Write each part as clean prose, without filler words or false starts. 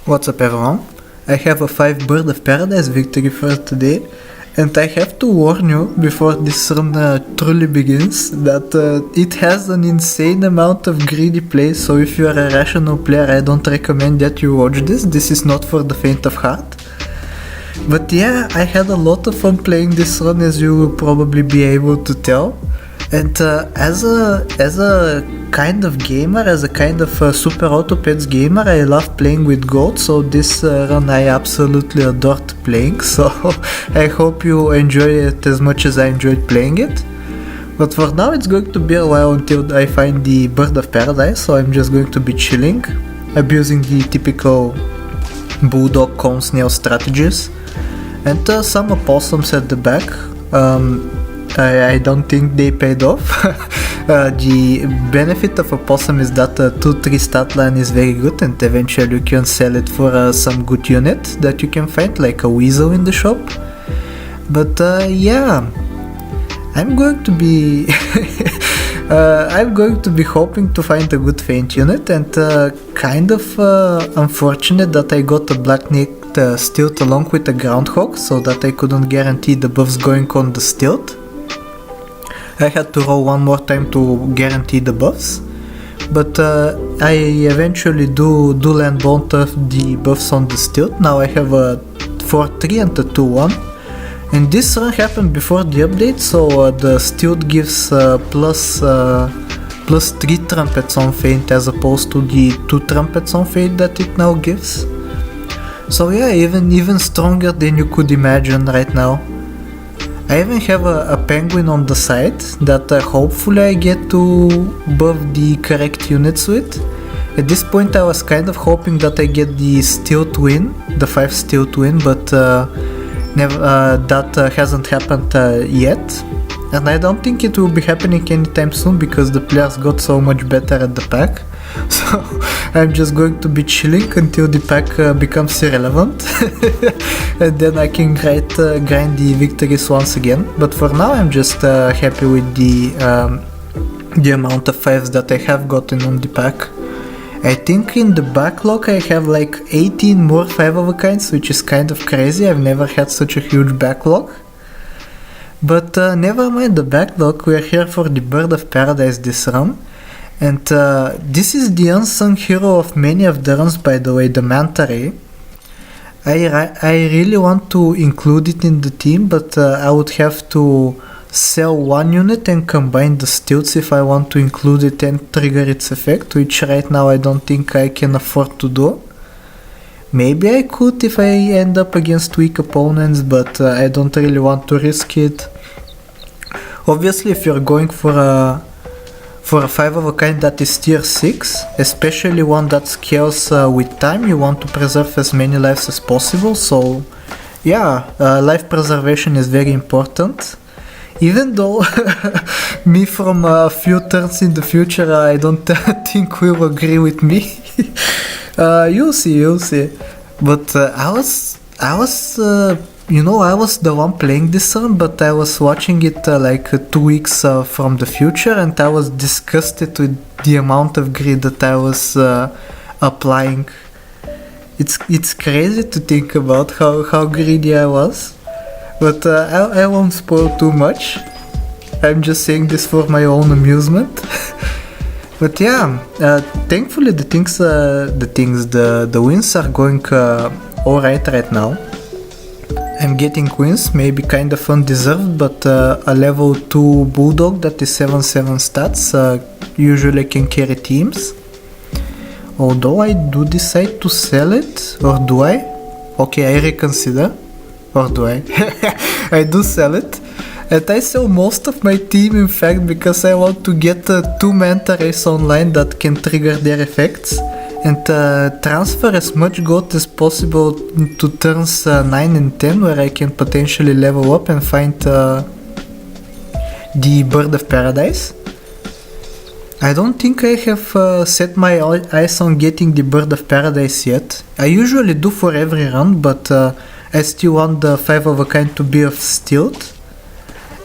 What's up everyone? I have a 5 Bird of Paradise victory for today, and I have to warn you before this run truly begins that it has an insane amount of greedy play, so if you are a rational player I don't recommend that you watch this. This is not for the faint of heart. But yeah, I had a lot of fun playing this run, as you will probably be able to tell. And as a kind of gamer, as a kind of super auto pets gamer, I love playing with gold, so this run I absolutely adored playing, so I hope you enjoy it as much as I enjoyed playing it. But for now it's going to be a while until I find the Bird of Paradise, so I'm just going to be chilling, abusing the typical bulldog cone snail strategies, and some opossums at the back. I don't think they paid off. The benefit of a possum is that 2-3 stat line is very good, and eventually you can sell it for some good unit that you can find, like a weasel in the shop. But yeah, I'm going to be I'm going to be hoping to find a good feint unit, and kind of unfortunate that I got a black-necked stilt along with a groundhog, so that I couldn't guarantee the buffs going on the stilt. I had to roll one more time to guarantee the buffs, but I eventually do land both of the buffs on the stilt. Now I have a 4-3 and a 2-1, and this run happened before the update, so the stilt gives plus 3 trumpets on feint as opposed to the 2 trumpets on feint that it now gives. So yeah, even stronger than you could imagine right now. I even have a penguin on the side that hopefully I get to buff the correct units with. At this point I was kind of hoping that I get the stilt win, the 5 stilt win, but that hasn't happened yet. And I don't think it will be happening anytime soon because the players got so much better at the pack. So I'm just going to be chilling until the pack becomes irrelevant, and then I can grind the victories once again. But for now I'm just happy with the amount of 5s that I have gotten on the pack. I think in the backlog I have like 18 more 5 of a kinds, which is kind of crazy. I've never had such a huge backlog. But never mind the backlog, we are here for the Bird of Paradise this run. And this is the unsung hero of many of the runs, by the way, the manta ray. I really want to include it in the team, but I would have to sell one unit and combine the stilts if I want to include it and trigger its effect, which right now I don't think I can afford to do. Maybe I could if I end up against weak opponents, but I don't really want to risk it. Obviously, if you're going for a 5 of a kind that is tier 6, especially one that scales with time, you want to preserve as many lives as possible, so yeah, life preservation is very important. Even though me from a few turns in the future, I don't think will agree with me. You'll see. But I was the one playing this run, but I was watching it like 2 weeks from the future, and I was disgusted with the amount of greed that I was applying. It's crazy to think about how greedy I was, but I won't spoil too much. I'm just saying this for my own amusement. But yeah, thankfully the wins are going alright right now. I'm getting wins, maybe kind of undeserved, but a level 2 bulldog that is 7-7 stats usually can carry teams. Although I do decide to sell it, or do I? Okay, I reconsider. Or do I? I do sell it. And I sell most of my team, in fact, because I want to get 2 manta rays online that can trigger their effects, and transfer as much gold as possible to turns 9 and 10, where I can potentially level up and find the Bird of Paradise. I don't think I have set my eyes on getting the Bird of Paradise yet. I usually do for every run, but I still want the 5 of a kind to be of stilt.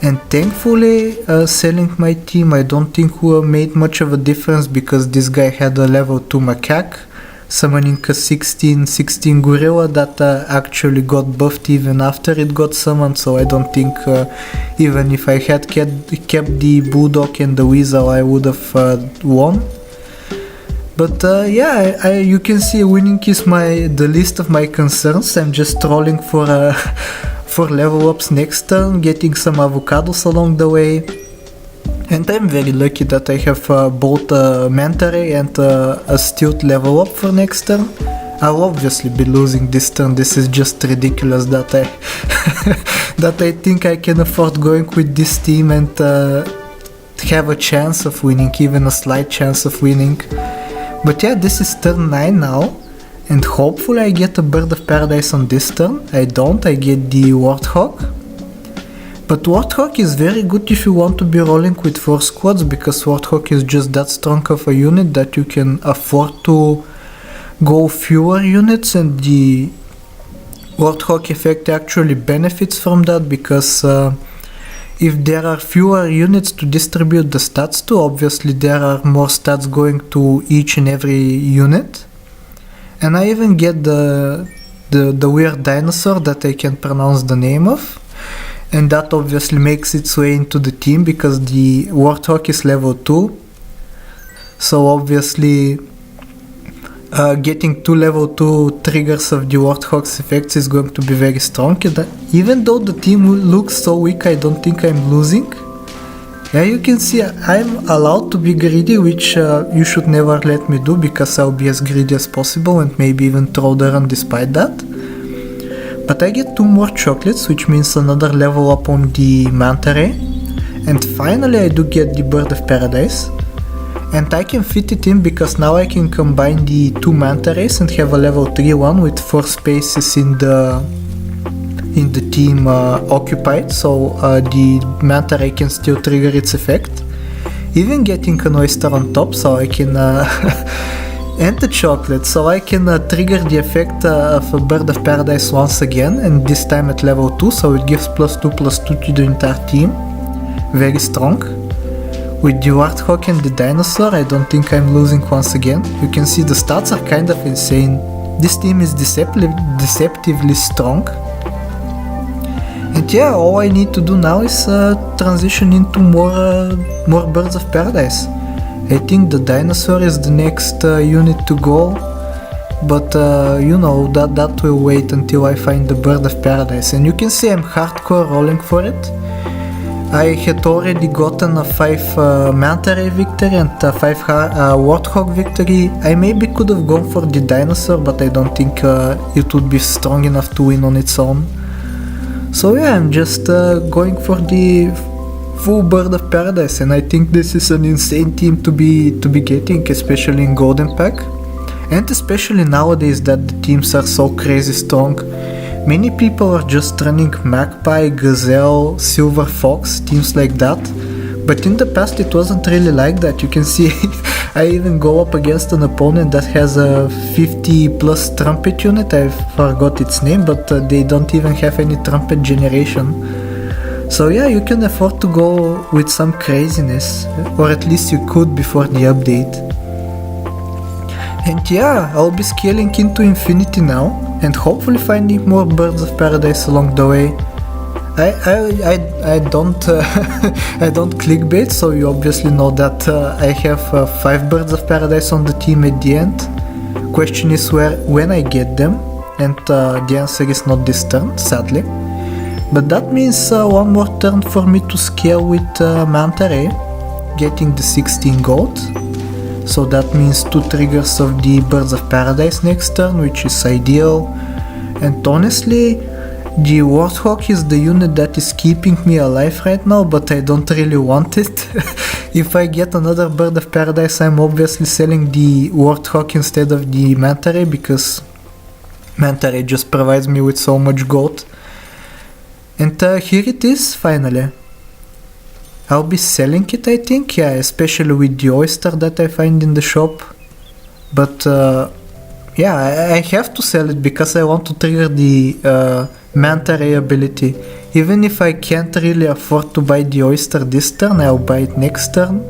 And thankfully, selling my team I don't think made much of a difference, because this guy had a level 2 macaque, summoning a 16 gorilla that actually got buffed even after it got summoned, so I don't think even if I had kept the bulldog and the weasel I would have won. But yeah, you can see winning is the least of my concerns. I'm just trolling for for level ups next turn, getting some avocados along the way. And I'm very lucky that I have both a Manta Ray and a Stilt level up for next turn. I'll obviously be losing this turn. This is just ridiculous that I that I think I can afford going with this team and have a chance of winning, even a slight chance of winning. But yeah, this is turn 9 now, and hopefully I get a Bird of Paradise on this turn. I don't, I get the Warthog. But Warthog is very good if you want to be rolling with 4 squads, because Warthog is just that strong of a unit that you can afford to go fewer units, and the Warthog effect actually benefits from that, because if there are fewer units to distribute the stats to, obviously there are more stats going to each and every unit. And I even get the weird dinosaur that I can pronounce the name of. And that obviously makes its way into the team because the Warthog is level 2. So obviously getting 2 level 2 triggers of the Warthog's effects is going to be very strong. And even though the team looks so weak, I don't think I'm losing. Yeah, you can see I'm allowed to be greedy, which you should never let me do, because I'll be as greedy as possible and maybe even throw the run despite that. But I get 2 more chocolates, which means another level up on the Manta Ray. And finally I do get the Bird of Paradise. And I can fit it in because now I can combine the 2 Manta Rays and have a level 3 one with 4 spaces in the team occupied, so the Manta Ray can still trigger its effect. Even getting an oyster on top, so I can and the chocolate, so I can trigger the effect of a Bird of Paradise once again, and this time at level 2, so it gives +2/+2 to the entire team. Very strong. With the Warthog and the dinosaur, I don't think I'm losing once again. You can see the stats are kind of insane. This team is deceptively strong. And yeah, all I need to do now is transition into more Birds of Paradise. I think the dinosaur is the next unit to go, but you know, that will wait until I find the Bird of Paradise. And you can see I'm hardcore rolling for it. I had already gotten a 5 Manta Ray victory and a 5 Warthog victory. I maybe could have gone for the dinosaur, but I don't think it would be strong enough to win on its own. So yeah, I'm just going for the full Bird of Paradise, and I think this is an insane team to be getting, especially in Golden Pack. And especially nowadays that the teams are so crazy strong. Many people are just running Magpie, Gazelle, Silver Fox, teams like that. But in the past it wasn't really like that. You can see I even go up against an opponent that has a 50+ trumpet unit. I forgot its name, but they don't even have any trumpet generation. So yeah, you can afford to go with some craziness, or at least you could before the update. And yeah, I'll be scaling into infinity now, and hopefully finding more Birds of Paradise along the way. I don't I don't clickbait, so you obviously know that I have 5 Birds of Paradise on the team at the end. Question is when I get them, and the answer is not this turn, sadly. But that means one more turn for me to scale with Manta Ray, getting the 16 gold. So that means 2 triggers of the Birds of Paradise next turn, which is ideal. And honestly, the Warthog is the unit that is keeping me alive right now, but I don't really want it. If I get another Bird of Paradise, I'm obviously selling the Warthog instead of the Manta Ray, because Manta Ray just provides me with so much gold. And here it is, finally. I'll be selling it, I think, yeah, especially with the oyster that I find in the shop. But yeah, I have to sell it because I want to trigger the Manta Ray ability. Even if I can't really afford to buy the oyster this turn, I'll buy it next turn.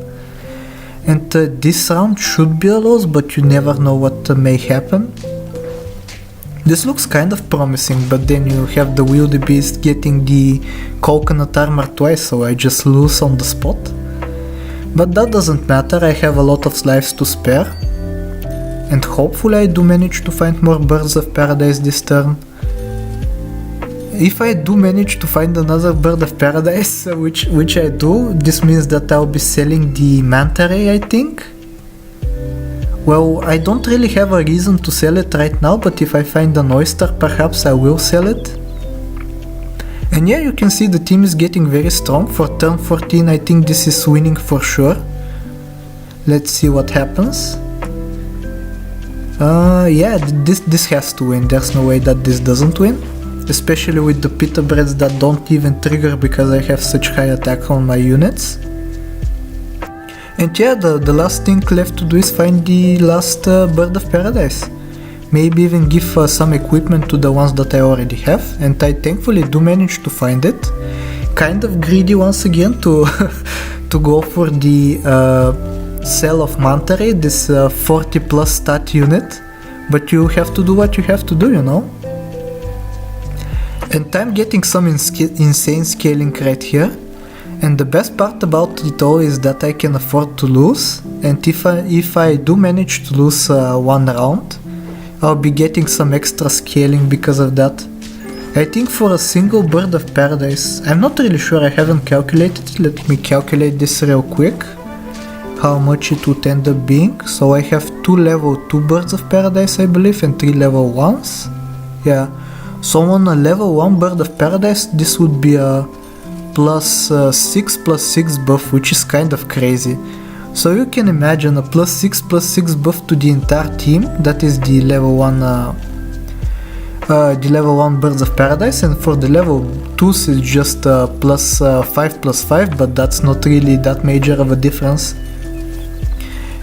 And this round should be a loss, but you never know what may happen. This looks kind of promising, but then you have the wildebeest getting the coconut armor twice, so I just lose on the spot. But that doesn't matter, I have a lot of lives to spare. And hopefully I do manage to find more birds of paradise this turn. If I do manage to find another bird of paradise, which I do, this means that I'll be selling the manta ray, I think. Well, I don't really have a reason to sell it right now, but if I find an oyster, perhaps I will sell it. And yeah, you can see the team is getting very strong. For turn 14, I think this is winning for sure. Let's see what happens. Yeah, this has to win. There's no way that this doesn't win. Especially with the pita breads that don't even trigger because I have such high attack on my units. And yeah, the last thing left to do is find the last bird of paradise. Maybe even give some equipment to the ones that I already have, and I thankfully do manage to find it. Kind of greedy once again to to go for the sell of manta ray, this 40 plus stat unit, but you have to do what you have to do, you know. And I'm getting some insane scaling right here. And the best part about it all is that I can afford to lose. And if I do manage to lose one round, I'll be getting some extra scaling because of that. I think for a single bird of paradise, I'm not really sure, I haven't calculated it. Let me calculate this real quick. How much it would end up being. So I have 2 level 2 birds of paradise, I believe, and 3 level 1s. Yeah. So on a level 1 bird of paradise, this would be a plus 6 buff, which is kind of crazy. So you can imagine a plus 6 buff to the entire team. That is the level 1 birds of paradise, and for the level 2s it's just plus 5, but that's not really that major of a difference.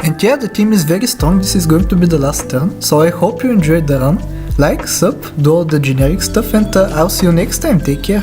And yeah, the team is very strong. This is going to be the last turn, so I hope you enjoyed the run. Like, sub, do all the generic stuff, and I'll see you next time. Take care.